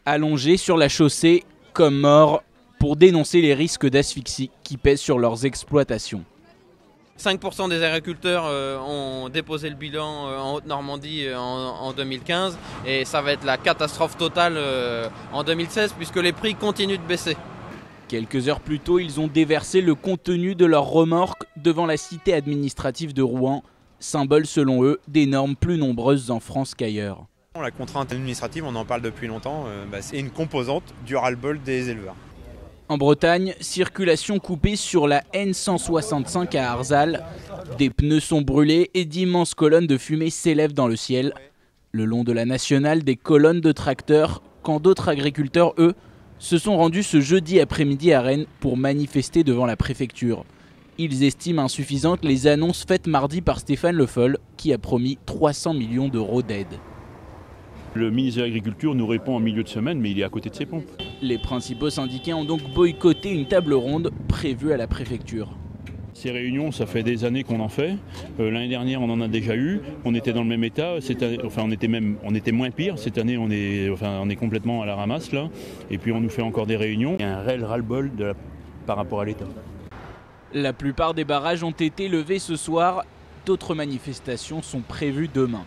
allongés sur la chaussée comme morts pour dénoncer les risques d'asphyxie qui pèsent sur leurs exploitations. 5% des agriculteurs ont déposé le bilan en Haute-Normandie en 2015 et ça va être la catastrophe totale en 2016 puisque les prix continuent de baisser. Quelques heures plus tôt, ils ont déversé le contenu de leur remorque devant la cité administrative de Rouen, symbole selon eux des normes plus nombreuses en France qu'ailleurs. La contrainte administrative, on en parle depuis longtemps, c'est une composante du ras-le-bol des éleveurs. En Bretagne, circulation coupée sur la N165 à Arzal. Des pneus sont brûlés et d'immenses colonnes de fumée s'élèvent dans le ciel. Le long de la nationale, des colonnes de tracteurs, quand d'autres agriculteurs, eux, se sont rendus ce jeudi après-midi à Rennes pour manifester devant la préfecture. Ils estiment insuffisantes les annonces faites mardi par Stéphane Le Foll, qui a promis 300 millions d'euros d'aide. Le ministre de l'Agriculture nous répond en milieu de semaine, mais il est à côté de ses pompes. Les principaux syndicats ont donc boycotté une table ronde prévue à la préfecture. Ces réunions, ça fait des années qu'on en fait. L'année dernière, on en a déjà eu. On était dans le même état. On était moins pire. Cette année, on est complètement à la ramasse là. Et puis, on nous fait encore des réunions. Il y a un réel ras-le-bol par rapport à l'État. La plupart des barrages ont été levés ce soir. D'autres manifestations sont prévues demain.